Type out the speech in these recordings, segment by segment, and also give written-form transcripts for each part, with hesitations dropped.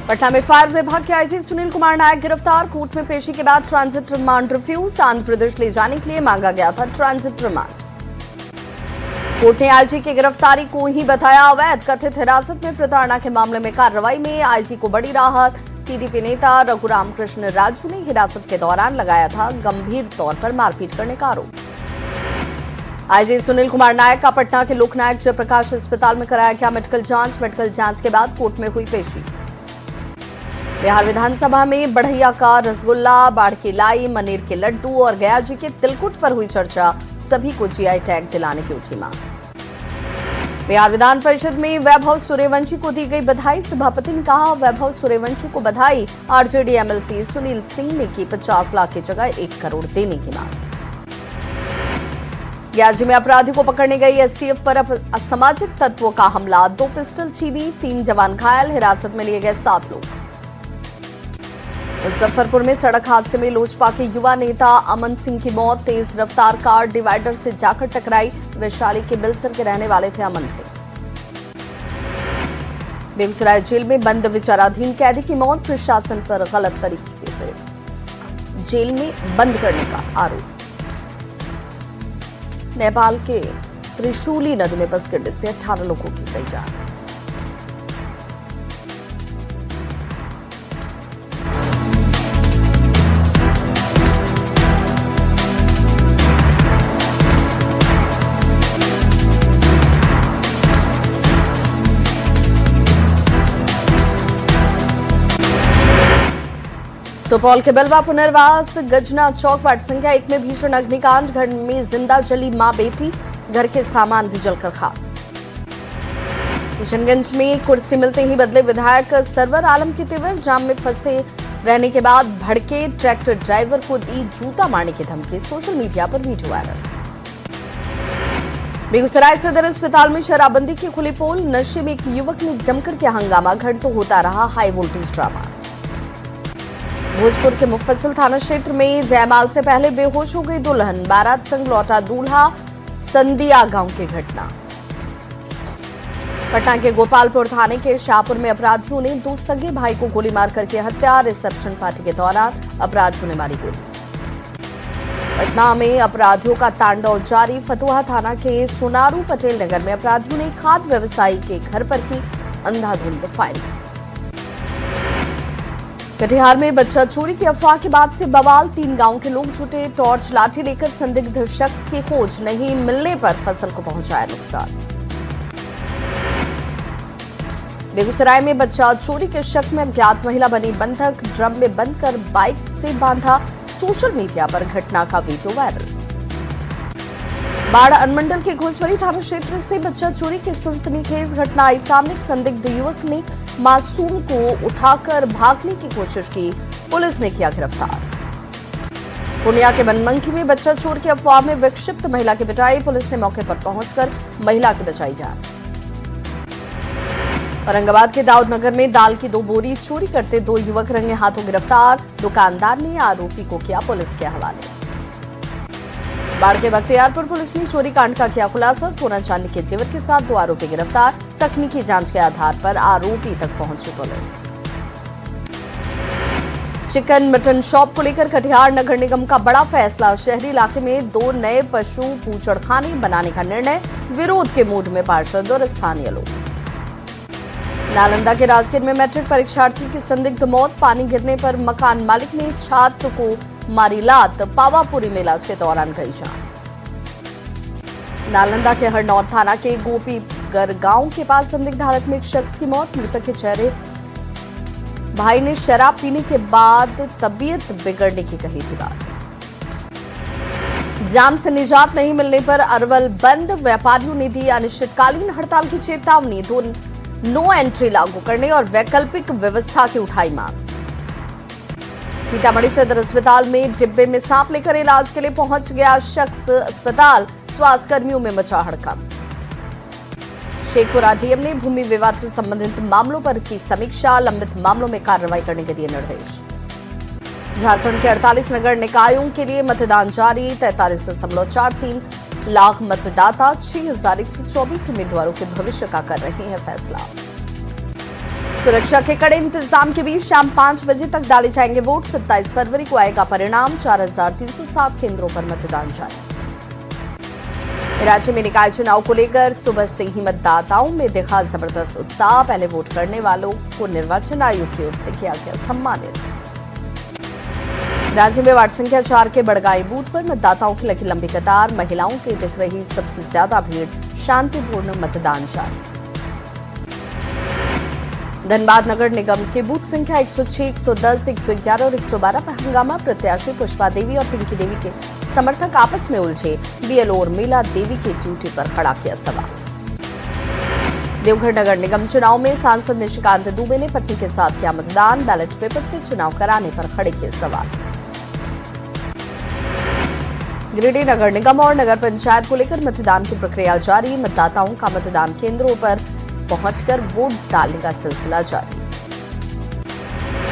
पटना में फायर विभाग के आईजी सुनील कुमार नायक गिरफ्तार। कोर्ट में पेशी के बाद transit remand refuse. Andhra Pradesh ले जाने के लिए मांगा गया था ट्रांजिट रिमांड। कोर्ट ने आईजी की गिरफ्तारी को ही बताया अवैध। कथित हिरासत में प्रताड़ना के मामले में कार्रवाई में आईजी को बड़ी राहत। टीडीपी नेता रघुराम कृष्ण राजू ने हिरासत के दौरान लगाया था गंभीर तौर पर मारपीट करने का आरोप। आईजी सुनील कुमार नायक का पटना के लोकनायक जयप्रकाश अस्पताल में कराया गया मेडिकल जांच के बाद कोर्ट में हुई पेशी। बिहार विधानसभा में बढ़ैया का रसगुल्ला, बाढ़ की लाई, मनेर के लड्डू और गया जी के तिलकुट पर हुई चर्चा। सभी को जीआई टैग दिलाने की उठी मांग। बिहार विधान परिषद में वैभव सूर्यवंशी को दी गई बधाई। सभापति ने कहा वैभव सूर्यवंशी को बधाई। आरजेडी एमएलसी सुनील सिंह ने की 50 लाख की जगह 1 करोड़ देने की मांग। गयाजी में अपराधी को पकड़ने गई एसटीएफ पर असामाजिक तत्वों का हमला। 2 पिस्टल छीनी, 3 जवान घायल। हिरासत में लिए गए 7 लोग। मुजफ्फरपुर में सड़क हादसे में लोजपा के युवा नेता अमन सिंह की मौत। तेज रफ्तार कार डिवाइडर से जाकर टकराई। वैशाली के बिलसर के रहने वाले थे अमन सिंह। बेगूसराय जेल में बंद विचाराधीन कैदी की मौत। प्रशासन पर गलत तरीके से जेल में बंद करने का आरोप। नेपाल के त्रिशूली नदी में बस गिरने से 18 लोगों की गई जान। सुपौल के बलवा पुनर्वास गजना चौक वार्ड संख्या 1 में भीषण अग्निकांड। घर में जिंदा जली मां बेटी, घर के सामान भी जलकर खाक। किशनगंज में कुर्सी मिलते ही बदले विधायक सरवर आलम की तेवर। जाम में फंसे रहने के बाद भड़के ट्रैक्टर ड्राइवर को दी जूता मारने की धमकी। सोशल मीडिया पर वीडियो वायरल। बेगूसराय सदर अस्पताल में शराबबंदी की खुली पोल। नशे में एक युवक ने जमकर किया हंगामा। घर तो होता रहा हाई वोल्टेज ड्रामा। भोजपुर के मुफस्सिल थाना क्षेत्र में जयमाल से पहले बेहोश हो गई दुल्हन। बारात संग लौटा दूल्हा। संदिया गांव की घटना। पटना के गोपालपुर थाने के शाहपुर में अपराधियों ने 2 सगे भाई को गोली मारकर की हत्या। रिसेप्शन पार्टी के दौरान अपराधियों ने मारी गोली। पटना में अपराधियों का तांडव जारी। फतुहा थाना के सोनारू पटेल नगर में अपराधियों ने खाद्य व्यवसायी के घर पर की अंधाधुंध फायरिंग। कटिहार में बच्चा चोरी की अफवाह के बाद से बवाल। 3 गांव के लोग जुटे टॉर्च लाठी लेकर संदिग्ध शख्स की खोज। नहीं मिलने पर फसल को पहुंचाया नुकसान। बेगूसराय में बच्चा चोरी के शक में अज्ञात महिला बनी बंधक। ड्रम में बंद कर बाइक से बांधा। सोशल मीडिया पर घटना का वीडियो वायरल। बाढ़ अनुमंडल के घोसवरी थाना क्षेत्र से बच्चा चोरी की सनसनीखेज घटना आई सामने। संदिग्ध युवक ने मासूम को उठाकर भागने की कोशिश की। पुलिस ने किया गिरफ्तार। पूर्णिया के बनमंकी में बच्चा चोर की अफवाह में विक्षिप्त महिला की पिटाई। पुलिस ने मौके पर पहुंचकर महिला की बचाई जान। औरंगाबाद के दाऊदनगर में दाल की 2 बोरी चोरी करते 2 युवक रंगे हाथों गिरफ्तार। दुकानदार ने आरोपी को किया पुलिस के हवाले। बाढ़ के बख्तियारपुर पुलिस ने चोरी कांड का किया खुलासा। सोना चांदी के जेवर के साथ 2 आरोपी गिरफ्तार। तकनीकी जांच के आधार पर आरोपी तक पहुंची पुलिस। चिकन मटन शॉप को लेकर कटिहार नगर निगम का बड़ा फैसला। शहरी इलाके में 2 नए पशु बूचड़खाने बनाने का निर्णय। विरोध के मूड में पार्षद और स्थानीय लोग। नालंदा के राजगीर में मैट्रिक परीक्षार्थी की संदिग्ध मौत। पानी गिरने पर मकान मालिक ने छात्र को मारी लात। पावापुरी में इलाज के दौरान गई जान। नालंदा के हरनौत थाना के गोपीगर गांव के पास संदिग्ध हालत में एक शख्स की मौत। मृतक के चेहरे भाई ने शराब पीने के बाद तबीयत बिगड़ने की कही थी बात। जाम से निजात नहीं मिलने पर अरवल बंद। व्यापारियों ने दी अनिश्चितकालीन हड़ताल की चेतावनी। नो एंट्री लागू करने और वैकल्पिक व्यवस्था की उठाई मांग। सीतामढ़ी सदर अस्पताल में डिब्बे में सांप लेकर इलाज के लिए पहुंच गया शख्स। अस्पताल स्वास्थ्य कर्मियों में मचा हड़कंप। शेखपुरा डीएम ने भूमि विवाद से संबंधित मामलों पर की समीक्षा। लंबित मामलों में कार्रवाई करने के दिए निर्देश। झारखंड के 48 नगर निकायों के लिए मतदान जारी। 43.43 लाख मतदाता 6,124 उम्मीदवारों के भविष्य का कर रहे हैं फैसला। सुरक्षा के कड़े इंतजाम के बीच शाम 5 बजे तक डाले जाएंगे वोट। 27 फरवरी को आएगा परिणाम। 4307 केंद्रों पर मतदान जारी। राज्य में निकाय चुनाव को लेकर सुबह से ही मतदाताओं में दिखा जबरदस्त उत्साह। पहले वोट करने वालों को निर्वाचन आयोग की ओर से किया गया सम्मानित। राज्य में वार्ड संख्या 4 के बड़गाई बूथ पर मतदाताओं की लगी लंबी कतार। महिलाओं की दिख रही सबसे ज्यादा भीड़। शांतिपूर्ण मतदान जारी। धनबाद नगर निगम के बूथ संख्या 106, 110, 111 और 112 पर हंगामा। प्रत्याशी पुष्पा देवी और पिंकी देवी के समर्थक आपस में उलझे। बीएलओ और मीला देवी की ड्यूटी पर खड़ा किया सवाल। देवघर नगर निगम चुनाव में सांसद निशिकांत दुबे ने पत्नी के साथ किया मतदान। बैलेट पेपर से चुनाव कराने पर खड़े किए सवाल। गिरिडीह नगर निगम और नगर पंचायत को लेकर मतदान की प्रक्रिया जारी। मतदाताओं का मतदान केंद्रों पर पहुंचकर वोट डालने का सिलसिला जारी।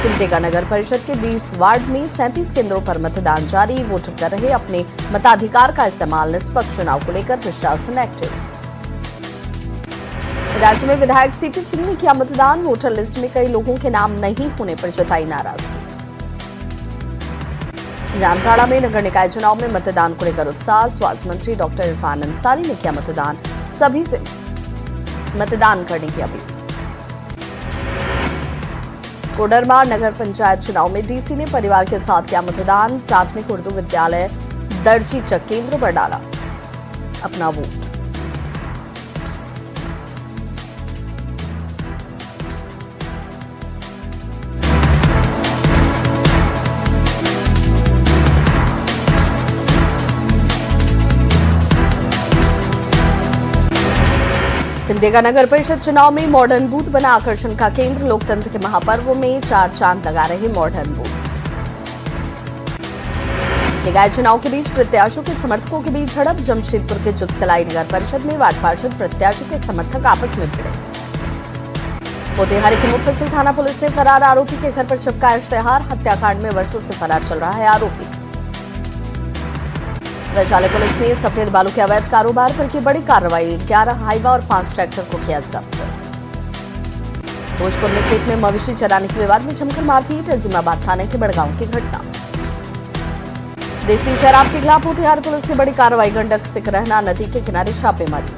सिमडेगा नगर परिषद के 20 वार्ड में 37 केंद्रों पर मतदान जारी। वोटर कर रहे अपने मताधिकार का इस्तेमाल। निष्पक्ष चुनाव को लेकर प्रशासन एक्टिव। राज्य में विधायक सीपी सिंह ने किया मतदान। वोटर लिस्ट में कई लोगों के नाम नहीं होने पर जताई नाराजगी। जामताड़ा में नगर निकाय चुनाव में मतदान को लेकर उत्साह। स्वास्थ्य मंत्री डॉक्टर इरफान अंसारी ने किया मतदान। सभी से मतदान करने की अपील। कोडरमा नगर पंचायत चुनाव में डीसी ने परिवार के साथ किया मतदान। प्राथमिक उर्दू विद्यालय दर्जी चक केंद्र पर डाला अपना वोट। सिमडेगा नगर परिषद चुनाव में मॉडर्न बूथ बना आकर्षण का केंद्र। लोकतंत्र के महापर्व में 4 चांद लगा रहे मॉडर्न बूथ। निकाय चुनाव के बीच प्रत्याशियों के समर्थकों के बीच झड़प। जमशेदपुर के जुगसलाई नगर परिषद में वार्ड पार्षद प्रत्याशी के समर्थक आपस में भिड़े। मोतिहारी के मुफस्सिल थाना पुलिस ने फरार आरोपी के घर पर चिपकाया इश्तेहार। हत्याकांड में वर्षों से फरार चल रहा है आरोपी। वैशाली पुलिस ने सफेद बालू के अवैध कारोबार पर की बड़ी कार्रवाई। 11 हाईवा और 5 ट्रैक्टर को किया जब्त। भोजपुर में खेत में मवेशी चराने के विवाद में जमकर मारपीट। अजीमाबाद थाने के बड़गांव की घटना। देसी शराब के खिलाफ मोतिहारी पुलिस ने बड़ी कार्रवाई। गंडक सिकरहना नदी के किनारे छापेमारी।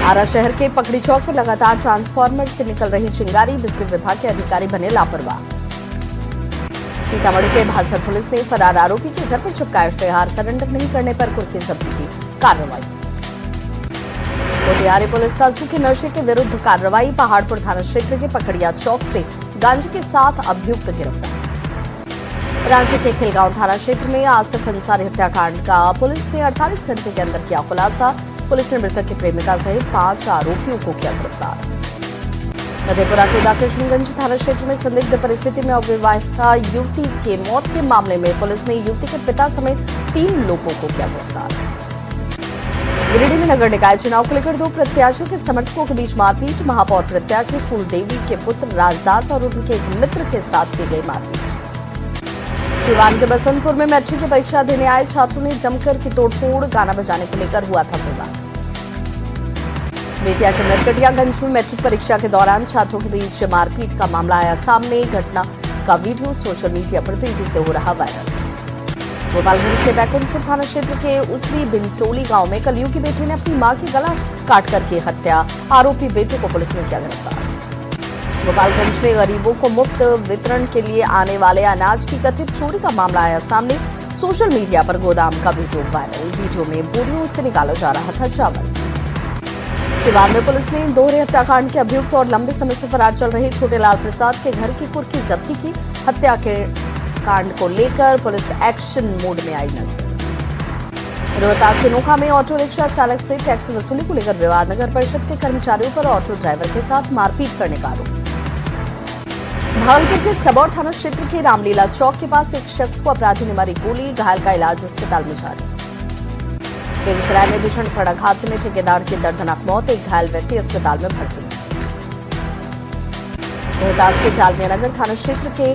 आरा शहर के पकड़ी चौक पर लगातार ट्रांसफार्मर से निकल रही चिंगारी। बिजली विभाग के अधिकारी बने लापरवाह। सीतामढ़ी के भासर पुलिस ने फरार आरोपी के घर पर चिपकाया इश्तेहार। सरेंडर नहीं करने पर कुर्की जब्ती की कार्रवाई। मोतिहारी पुलिस का सूखे नशे के विरुद्ध कार्रवाई। पहाड़पुर थाना क्षेत्र के पकड़िया चौक से गांजे के साथ अभियुक्त गिरफ्तार। रांची के खिलगांव थाना क्षेत्र में आसिफ अंसारी हत्याकांड का पुलिस ने 48 घंटे के अंदर किया खुलासा। पुलिस ने मृतक की प्रेमिका सहित 5 आरोपियों को किया गिरफ्तार। मधेपुरा के दाकिशनगंज थाना क्षेत्र में संदिग्ध परिस्थिति में अविवाहिता युवती के मौत के मामले में पुलिस ने युवती के पिता समेत 3 लोगों को किया गिरफ्तार। गिरिडीह में नगर निकाय चुनाव को लेकर 2 प्रत्याशियों के समर्थकों के बीच मारपीट। महापौर प्रत्याशी फूलदेवी के पुत्र राजदास और उनके एक मित्र के साथ की गई मारपीट। सिवान के बसंतपुर में मैट्रिक की परीक्षा देने आए छात्रों ने जमकर की तोड़फोड़। गाना बजाने को लेकर हुआ था विवाद। बेतिया के नरकटियागंज में मैट्रिक परीक्षा के दौरान छात्रों के बीच मारपीट का मामला आया सामने। घटना का वीडियो सोशल मीडिया पर तेजी से हो रहा वायरल। गोपालगंज के बैकुंठपुर थाना क्षेत्र के उसरी बिंटोली गांव में कलयुग की बेटी ने अपनी मां की गला काट कर की हत्या। आरोपी बेटे को पुलिस ने किया गिरफ्तार। गोपालगंज में गरीबों को मुफ्त वितरण के लिए आने वाले अनाज की कथित चोरी का मामला आया सामने। सोशल मीडिया पर गोदाम का वीडियो वायरल। वीडियो में बोरियों से निकाला जा रहा था चावल। सिवान में पुलिस ने दोहरे हत्याकांड के अभियुक्त और लंबे समय से फरार चल रहे छोटेलाल प्रसाद के घर की कुर्की जब्ती की। हत्या के कांड को लेकर पुलिस एक्शन मोड में आई नजर। रोहतास के नोखा में ऑटो रिक्शा चालक से टैक्स वसूली को लेकर विवाद। नगर परिषद के कर्मचारियों पर ऑटो ड्राइवर के साथ मारपीट करने का आरोप। भागलपुर के सबौर थाना क्षेत्र के रामलीला चौक के पास एक शख्स को अपराधी ने मारी गोली। घायल का इलाज अस्पताल में जारी। बेगूसराय में भीषण सड़क हादसे में ठेकेदार की दर्दनाक मौत। एक घायल व्यक्ति अस्पताल में भर्ती। रोहतास के जालमिया नगर थाना क्षेत्र के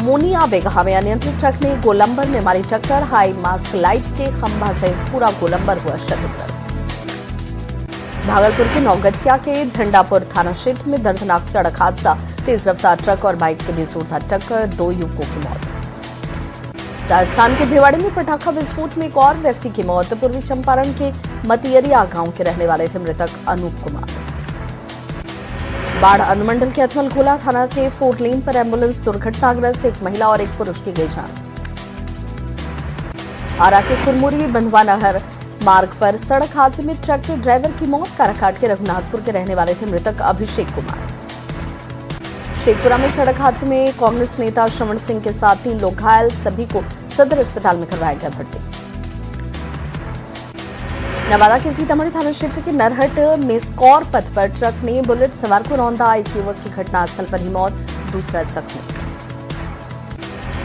मोनिया बेगहा में अनियंत्रित ट्रक ने गोलंबर में मारी टक्कर। हाई मास्क लाइट के खंभा सहित पूरा गोलंबर हुआ क्षतिग्रस्त। भागलपुर के नौगछिया के झंडापुर थाना क्षेत्र में दर्दनाक सड़क हादसा, तेज रफ्तार ट्रक और बाइक के बीच जोरदार टक्कर, 2 युवकों की मौत। राजस्थान के भिवाड़ी में पटाखा विस्फोट में एक और व्यक्ति की मौत, पूर्वी चंपारण के मतियरिया गांव के रहने वाले थे मृतक अनूप कुमार। बाढ़ अनुमंडल के अथमल खोला थाना के 4 लेन पर एम्बुलेंस दुर्घटनाग्रस्त, एक महिला और एक पुरुष की गई जान। आरा के कुरमुरी बंधवा नहर मार्ग पर सड़क हादसे में ट्रैक्टर ड्राइवर की मौत, काराकाट के रघुनाथपुर के रहने वाले थे मृतक अभिषेक कुमार। शेखपुरा में सड़क हादसे में कांग्रेस नेता श्रवण सिंह के साथ 3 लोग घायल, सभी को सदर अस्पताल में करवाया गया भर्ती। नवादा के सीतामढ़ी थाना क्षेत्र के नरहट में स्कॉर पथ पर ट्रक ने बुलेट सवार को रौंदा, एक युवक की घटनास्थल पर ही मौत, दूसरा जख्मी।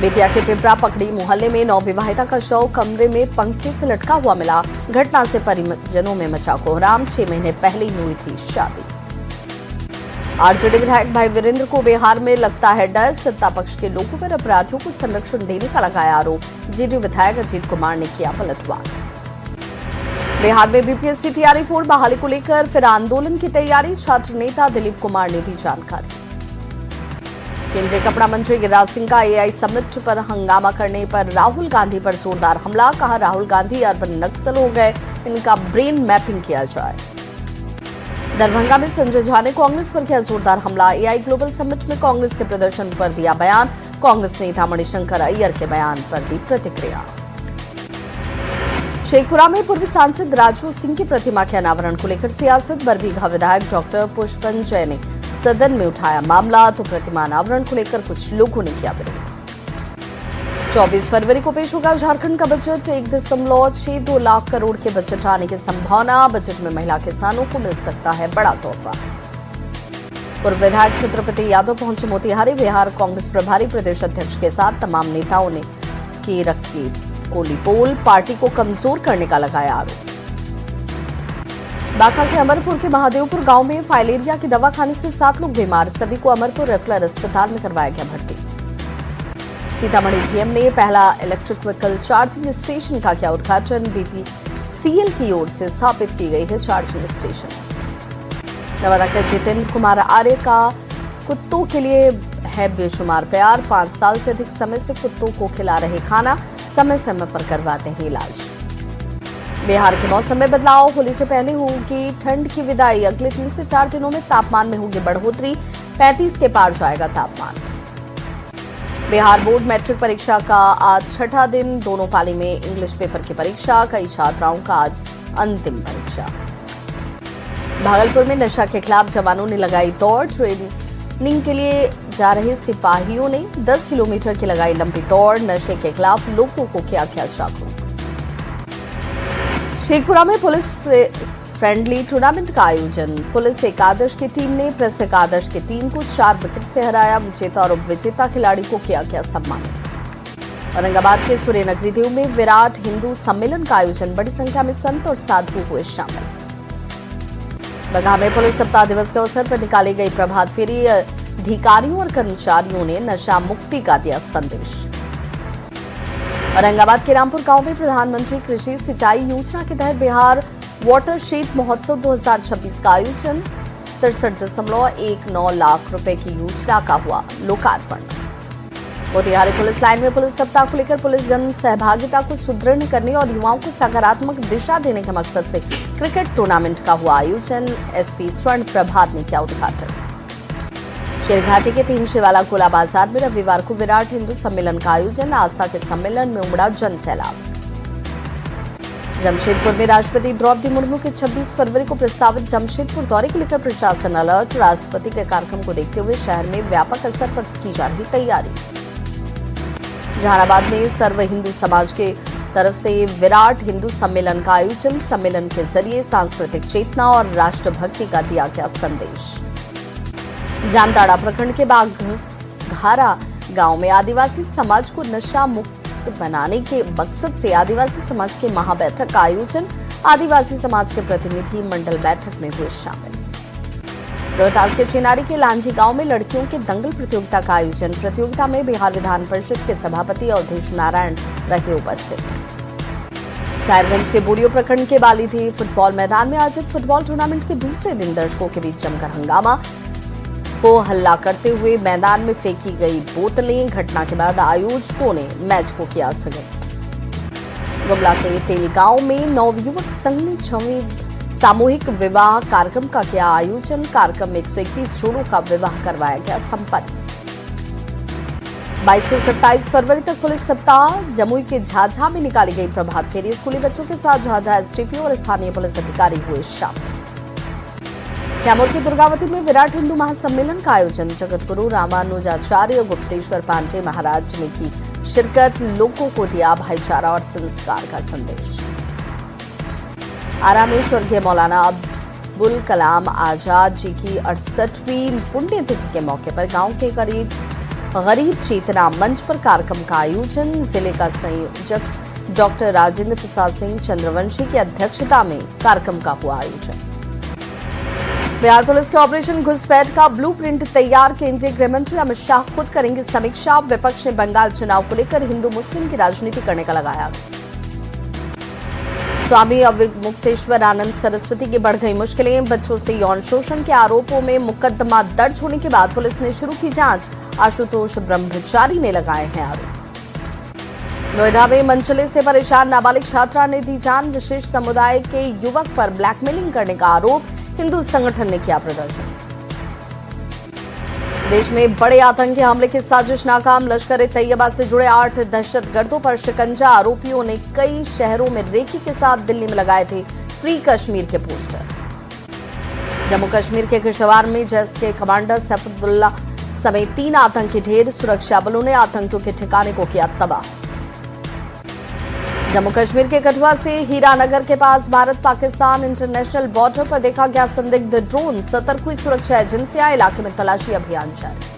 बेतिया के पिपरा पकड़ी मोहल्ले में नवविवाहिता का शव कमरे में पंखे से लटका हुआ मिला, घटना से परिजनों में मचा कोहराम, 6 महीने पहले ही हुई थी शादी। आरजेडी विधायक भाई वीरेंद्र को बिहार में लगता है डर, सत्ता पक्ष के लोगों पर अपराधियों को संरक्षण देने का लगाया आरोप, जेडीयू विधायक अजीत कुमार ने किया पलटवार। बिहार में बीपीएससी टीआरई 4 बहाली को लेकर फिर आंदोलन की तैयारी, छात्र नेता दिलीप कुमार ने दी जानकारी। केंद्रीय कपड़ा मंत्री गिरिराज सिंह का एआई समिट पर हंगामा करने पर राहुल गांधी पर जोरदार हमला, कहा राहुल गांधी अर्बन नक्सल हो गए, इनका ब्रेन मैपिंग किया जाए। दरभंगा में संजय झा ने कांग्रेस पर किया जोरदार हमला, एआई ग्लोबल समिट में कांग्रेस के प्रदर्शन पर दिया बयान, कांग्रेस नेता मणिशंकर अय्यर के बयान पर दी प्रतिक्रिया। शेखपुरा में पूर्व सांसद राजू सिंह की प्रतिमा के अनावरण को लेकर सियासत, बरबीघा विधायक डॉक्टर पुष्पंजय ने सदन में उठाया मामला, तो प्रतिमा अनावरण को लेकर कुछ लोगों ने किया विरोध। 24 फरवरी को पेश होगा झारखंड का बजट, 1.62 लाख करोड़ के बजट आने की संभावना, बजट में महिला किसानों को मिल सकता है बड़ा तोहफा। पूर्व विधायक छत्रपति यादव पहुंचे मोतिहारी, बिहार कांग्रेस प्रभारी प्रदेश अध्यक्ष के साथ तमाम नेताओं ने की रखी कोली पोल, पार्टी को कमजोर करने का लगाया आरोप। बांका के अमरपुर के महादेवपुर गांव में फाइलेरिया की दवा खाने से 7 लोग बीमार, सभी को अमरपुर रेफरल अस्पताल में करवाया गया भर्ती। सीतामढ़ी डीएम ने पहला इलेक्ट्रिक व्हीकल चार्जिंग स्टेशन का किया उद्घाटन, बीपीसीएल की ओर से स्थापित की गई है चार्जिंग स्टेशन। नवादा के जितेंद्र कुमार आर्य का कुत्तों के लिए है बेशुमार प्यार, 5 साल से अधिक समय से कुत्तों को खिला रहे खाना, समय समय पर करवाते हैं इलाज। बिहार के मौसम में बदलाव, होली से पहले होगी ठंड की विदाई, अगले 3 से 4 दिनों में तापमान में होगी बढ़ोतरी, 35 के पार जाएगा तापमान। बिहार बोर्ड मैट्रिक परीक्षा का आज 6ठा दिन, दोनों पाली में इंग्लिश पेपर की परीक्षा, कई छात्राओं का आज अंतिम परीक्षा। भागलपुर में नशा के खिलाफ जवानों ने लगाई दौड़, ट्रेनिंग के लिए जा रहे सिपाहियों ने 10 किलोमीटर की लगाई लंबी दौड़, नशे के खिलाफ लोगों को किया जागरूक। शेखपुरा में पुलिस फ्रेंडली टूर्नामेंट का आयोजन, पुलिस एकादश की टीम ने प्रेस एकादश की टीम को 4 विकेट से हराया, विजेता और उपविजेता खिलाड़ी को किया गया सम्मानित। औरंगाबाद के सूर्यनगरी देव में विराट हिंदू सम्मेलन का आयोजन, बड़ी संख्या में संत और साधु हुए शामिल। बगहा में पुलिस सप्ताह दिवस के अवसर पर निकाली गई प्रभात फेरी, अधिकारियों और कर्मचारियों ने नशा मुक्ति का दिया संदेश। औरंगाबाद के रामपुर गांव में प्रधानमंत्री कृषि सिंचाई योजना के तहत बिहार वाटरशेड महोत्सव 2026 का आयोजन, 63.19 लाख रुपए की योजना का हुआ लोकार्पण। मोतिहारी पुलिस लाइन में पुलिस सप्ताह को लेकर पुलिस जन सहभागिता को सुदृढ़ करने और युवाओं को सकारात्मक दिशा देने के मकसद से क्रिकेट टूर्नामेंट का हुआ आयोजन, एसपी स्वर्ण प्रभात ने किया उद्घाटन। शेरघाटी के 3 शिवाला गोला बाजार में रविवार को विराट हिंदू सम्मेलन का आयोजन, आस्था के सम्मेलन में उमड़ा जन सैलाब। जमशेदपुर में राष्ट्रपति द्रौपदी मुर्मू के 26 फरवरी को प्रस्तावित जमशेदपुर दौरे को लेकर प्रशासन अलर्ट, राष्ट्रपति के कार्यक्रम को देखते हुए शहर में व्यापक स्तर पर की जा रही तैयारी। जहानाबाद में सर्व हिंदू समाज के तरफ से विराट हिंदू सम्मेलन का आयोजन, सम्मेलन के जरिए सांस्कृतिक चेतना और राष्ट्रभक्ति का दिया गया संदेश। जामताड़ा प्रखंड के बाघारा गांव में आदिवासी समाज को नशा मुक्त बनाने के मकसद से आदिवासी समाज के महाबैठक का आयोजन, आदिवासी समाज के प्रतिनिधि मंडल बैठक में हुए शामिल। रोहतास के चिनारी के लांझी गांव में लड़कियों के दंगल प्रतियोगिता का आयोजन, प्रतियोगिता में बिहार विधान परिषद के सभापति अवधेश नारायण रहे उपस्थित। साहिबगंज के बोरियो प्रखंड के बालीडीह फुटबॉल मैदान में आयोजित फुटबॉल टूर्नामेंट के दूसरे दिन दर्शकों के बीच जमकर हंगामा, हो हल्ला करते हुए मैदान में फेंकी गई बोतलें। घटना के बाद आयोजकों ने मैच को किया स्थगित। गुमला के तेलगांव में नवयुवक संघ ने 6वें सामूहिक विवाह कार्यक्रम का किया आयोजन। कार्यक्रम में 121 जोड़ों का विवाह करवाया गया संपन्न। 22 से 27 फरवरी तक पुलिस सप्ताह, जमुई के झाझा में निकाली गई प्रभात फेरी। स्कूली बच्चों के साथ झाझा एसडीपीओ और स्थानीय पुलिस अधिकारी हुए शामिल। कैमूर की दुर्गावती में विराट हिंदू महासम्मेलन का आयोजन। जगत गुरु रामानुजाचार्य गुप्तेश्वर पांडे महाराज ने की शिरकत, लोगों को दिया भाईचारा और संस्कार का संदेश। आरा में स्वर्गीय मौलाना अब्दुल कलाम आजाद जी की 68वीं पुण्यतिथि के मौके पर गांव के गरीब चेतना मंच पर कार्यक्रम का आयोजन। जिले का संयोजक डॉक्टर राजेंद्र प्रसाद सिंह चंद्रवंशी की अध्यक्षता में कार्यक्रम का हुआ आयोजन। बिहार पुलिस के ऑपरेशन घुसपैठ का ब्लूप्रिंट तैयार, केंद्रीय गृह मंत्री अमित शाह खुद करेंगे समीक्षा। विपक्ष ने बंगाल चुनाव को लेकर हिंदू मुस्लिम की राजनीति करने का लगाया। स्वामी अवमुक्तेश्वर आनंद सरस्वती की बढ़ गई मुश्किलें। बच्चों से यौन शोषण के आरोपों में मुकदमा दर्ज होने के बाद पुलिस ने शुरू की जांच। आशुतोष ब्रह्मचारी ने लगाए हैं आरोप। नोएडा में मनचले से परेशान नाबालिग छात्रा ने दी जान। विशेष समुदाय के युवक पर ब्लैकमेलिंग करने का आरोप। हिंदू संगठन ने किया प्रदर्शन। देश में बड़े आतंकी हमले की साजिश नाकाम। लश्कर-ए-तैयबा से जुड़े 8 दहशतगर्दों पर शिकंजा। आरोपियों ने कई शहरों में रेकी के साथ दिल्ली में लगाए थे फ्री कश्मीर के पोस्टर। जम्मू कश्मीर के किश्तवाड़ में जैश के कमांडर सैफुद्दौला समेत 3 आतंकी ढेर। सुरक्षा बलों ने आतंकियों के ठिकाने को किया तबाह। जम्मू कश्मीर के कठुआ से हीरानगर के पास भारत पाकिस्तान इंटरनेशनल बॉर्डर पर देखा गया संदिग्ध ड्रोन। सतर्क हुई सुरक्षा एजेंसियां, इलाके में तलाशी अभियान जारी।